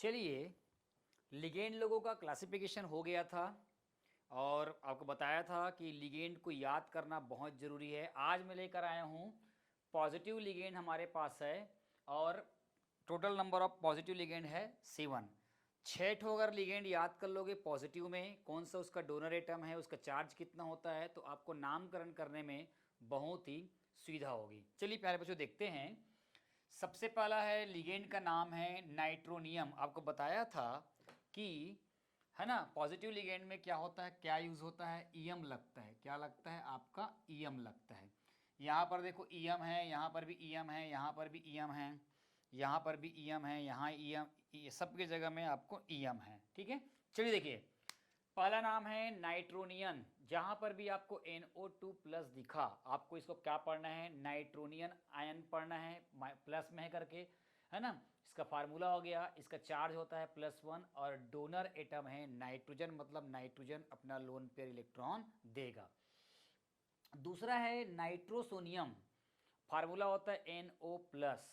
चलिए, लिगेंड लोगों का क्लासिफिकेशन हो गया था और आपको बताया था कि लिगेंड को याद करना बहुत ज़रूरी है। आज मैं लेकर आया हूँ पॉजिटिव लिगेंड हमारे पास है और total number of positive ligand है 7। 6 ठो अगर लिगेंड याद कर लोगे पॉजिटिव में, कौन सा उसका डोनर एटम है, उसका चार्ज कितना होता है, तो आपको नामकरण करने में बहुत ही सुविधा होगी। चलिए प्यारे बच्चों देखते हैं। सबसे पहला है लिगेंड का नाम है नाइट्रोनियम। आपको बताया था कि है ना, पॉजिटिव लिगेंड में क्या होता है, क्या यूज़ होता है, ईएम लगता है। क्या लगता है आपका, ईएम लगता है। यहाँ पर देखो ईएम है, यहाँ पर भी ईएम है, यहाँ पर भी ईएम है, यहाँ पर भी ईएम है, यहाँ ईएम, सबकी जगह में आपको ईएम है। ठीक है, चलिए देखिए, पहला नाम है नाइट्रोनियन। जहां पर भी आपको NO2 प्लस दिखा, आपको इसको क्या पढ़ना है, नाइट्रोनियन आयन पढ़ना है, प्लस में है करके, है ना। इसका फार्मूला हो गया, इसका चार्ज होता है +1 और डोनर एटम है नाइट्रोजन, मतलब नाइट्रोजन अपना लोन पेयर इलेक्ट्रॉन देगा। दूसरा है नाइट्रोसोनियम, फार्मूला होता है NO प्लस,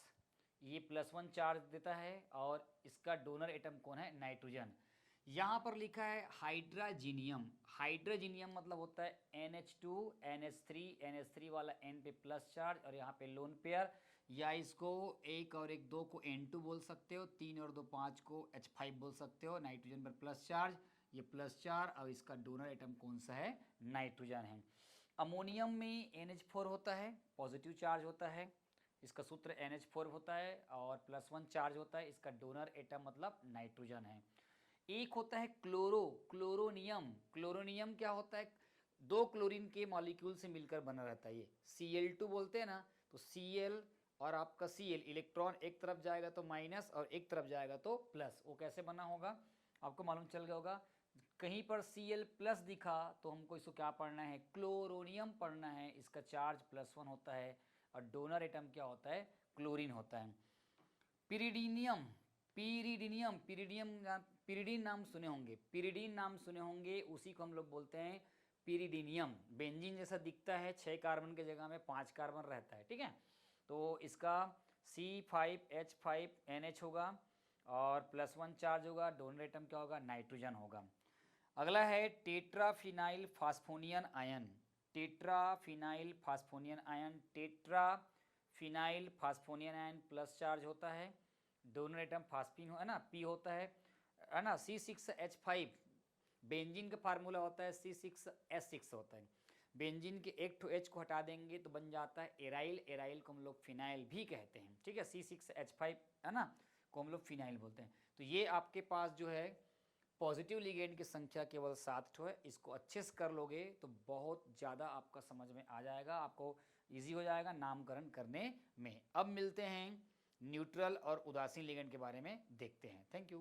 ये +1 चार्ज देता है और इसका डोनर एटम कौन है, नाइट्रोजन। यहाँ पर लिखा है हाइड्राजीनियम। हाइड्राजीनियम मतलब होता है NH2 NH3, NH3 वाला N पे प्लस चार्ज और यहाँ पे लोन पेयर, या इसको 1 और 1 2 को N2 बोल सकते हो, 3 और 2 5 को H5 बोल सकते हो। नाइट्रोजन पर प्लस चार्ज, ये +4 और इसका डोनर एटम कौन सा है, नाइट्रोजन है। अमोनियम में NH4 होता है, पॉजिटिव चार्ज होता है, इसका सूत्र NH4 होता है और +1 चार्ज होता है, इसका डोनर एटम मतलब नाइट्रोजन है। एक होता है क्लोरोनियम। क्लोरोनियम क्या होता है, 2 क्लोरीन के मॉलिक्यूल से मिलकर बना रहता है। ये Cl2 बोलते हैं ना, तो Cl और आपका Cl, इलेक्ट्रॉन एक तरफ जाएगा तो माइनस और एक तरफ जाएगा तो प्लस। वो कैसे बना होगा आपको मालूम चल गया होगा। कहीं पर Cl प्लस दिखा तो हमको इसको क्या पढ़ना है, क्लोरोनियम पढ़ना है। इसका चार्ज +1 होता है और डोनर एटम क्या होता है, क्लोरीन होता है। पिरिडीनियम, पिरिडीनियम, पिरिडीन नाम सुने होंगे, पिरिडीन नाम सुने होंगे, उसी को हम लोग बोलते हैं पिरिडीनियम। बेंजीन जैसा दिखता है, 6 कार्बन की जगह में 5 कार्बन रहता है। ठीक है, तो इसका C5H5NH होगा और +1 चार्ज होगा, डोनर एटम क्या होगा, नाइट्रोजन होगा। अगला है tetraphenyl phosphonium ion. Tetraphenyl phosphonium ion, tetraphenyl phosphonium ion plus charge होता है, डोनर एटम फास्फीन है ना, P होता है ना। C6H5, बेंजीन का फार्मूला होता है C6H6 होता है। बेंजीन के एक ठो H को हटा देंगे तो बन जाता है एराइल, एराइल को हम लोग फिनाइल भी कहते हैं। ठीक है, C6H5 है ना, को हम लोग फिनाइल बोलते हैं। तो ये आपके पास जो है पॉजिटिव लिगेंड की संख्या केवल 7 ठो है। इसको अच्छे से कर लोगे तो बहुत ज़्यादा आपका समझ में आ जाएगा, आपको इजी हो जाएगा नामकरण करने में। अब मिलते हैं न्यूट्रल और उदासीन लिगेंड के बारे में देखते हैं। Thank you.